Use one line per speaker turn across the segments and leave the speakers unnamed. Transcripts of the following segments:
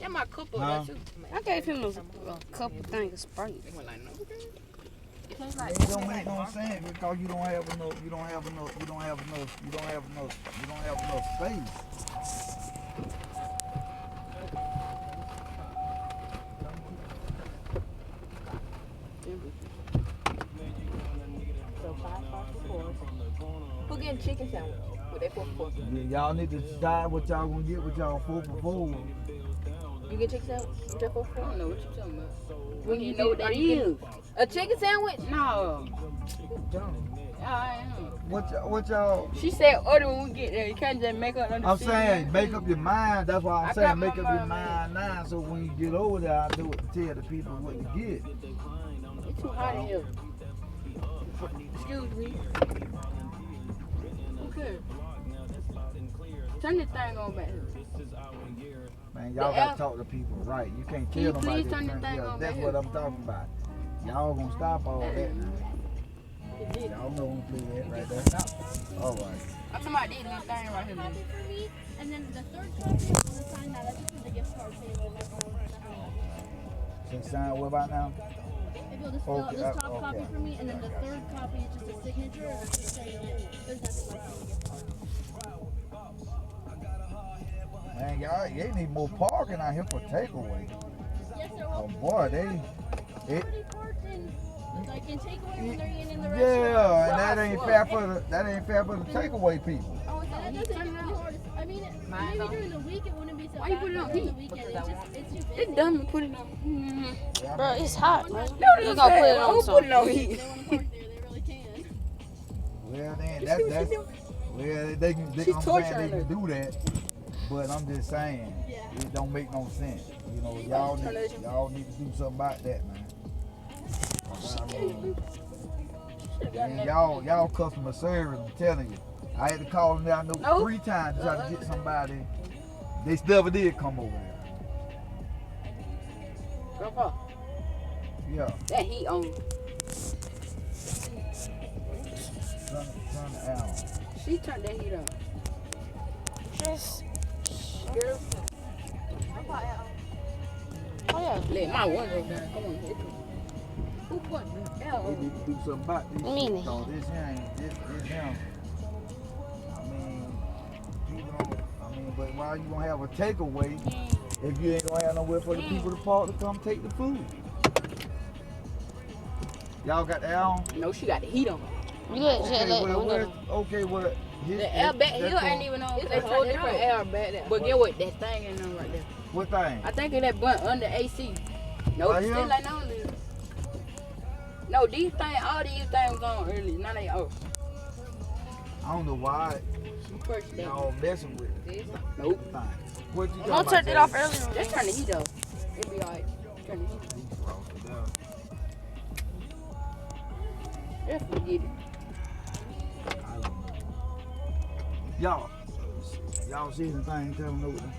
That my cup of that too.
I gave him a couple things of Sprite.
It went like, no.
It don't make no sense because you don't have enough space.
So 5 for 4. Who getting chicken sandwich? With that 4 for 4?
Y'all need to decide what y'all gonna get with y'all 4 for 4.
You get chicken sandwich with your 4 for 4? I don't know what you're talking about.
When you know what that is.
A chicken sandwich? No. I am.
What y'all?
She said order when we get there. You can't just make up
I'm saying make up your mind. That's why I'm saying make up your mind now. So when you get over there, I do it to tell the people what to get.
It's too hot in here. Excuse me. Okay. Turn this thing on back here.
Man, y'all gotta talk to people right. You can't tell them
please
about
turn
this.
the thing on
That's
back
what
here?
I'm talking about. Y'all gonna stop all that now. Y'all know who play that right there. All right.
I'm talking about this little thing right here.
Copy for me, and then the third copy is going to sign that. That's just the gift card table.
So sign what about now?
If you'll just fill out this top copy for me, and then the third copy is just a signature, and that's just saying that there's nothing left on the gift card.
Man, y'all need more parking out here for takeaway.
Yes, sir.
Oh boy, they.
Already parked in, like in takeaway when they're eating in the restaurant.
Yeah, and that ain't fair for the takeaway people.
Oh, and that doesn't make it hard. I mean, maybe during the week it wouldn't be so
Why you
bad,
put it on
but during the
heat?
weekend it's too busy.
It's dumb to put it on.
Bro, it's hot, man.
No,
You gonna put it on
put it
something.
on
If
heat.
they want to park there, they really can.
Well, then they can
She's torturing
they can do that, but I'm just saying it don't make no sense. You know, y'all need to do something about that, man. And y'all customer service, I'm telling you. I had to call them down 3 times to try to get somebody. They never did come over there.
Grandpa,
Yeah.
that heat on.
Turn the L.
She turned that heat on.
Just,
Girl,
oh yeah.
let my window down. Come on, hit it. Who put the
They
hell on?
need to do something about this
I mean,
shit, 'cause this here ain't this him. I mean, but why you gonna have a takeaway if you ain't gonna have nowhere for the people to park to come take the food? Y'all got the L?
No, she got the heat on.
You let the window.
The air back here ain't even on. It's a whole different air back there. But get what? That thing ain't on right there.
What thing?
I think in that blunt under AC. No,
Right
it's
here?
still ain't on there. No, these things, all these things on early. Now they off.
I don't know why
First day.
y'all messing with it.
Nope.
What you
I'm gonna turn it off earlier.
Just turn the heat off. It'll be alright. Turn the heat. If we did it.
Y'all see anything? Tell them over there.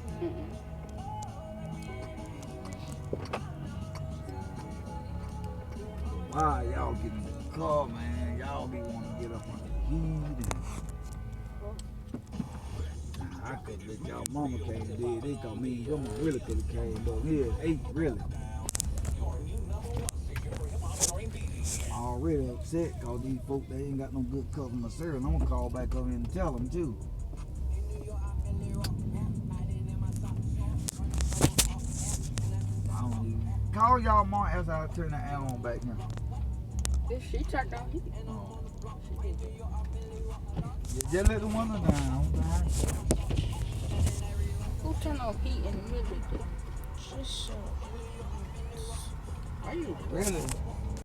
Why y'all getting in the car, man? Y'all be wanting to get up on the heat. I could let y'all mama came and did. They called me. Your mama really could have came, but yeah, ate really. Already upset because these folks, they ain't got no good customer service. I'm gonna call back over here and tell them too. I don't even call y'all mom as I turn the air on back now.
If she turned on heat.
Oh. Just let the window down.
Who turned on heat in the middle of the day?
Just,
Are you
Really?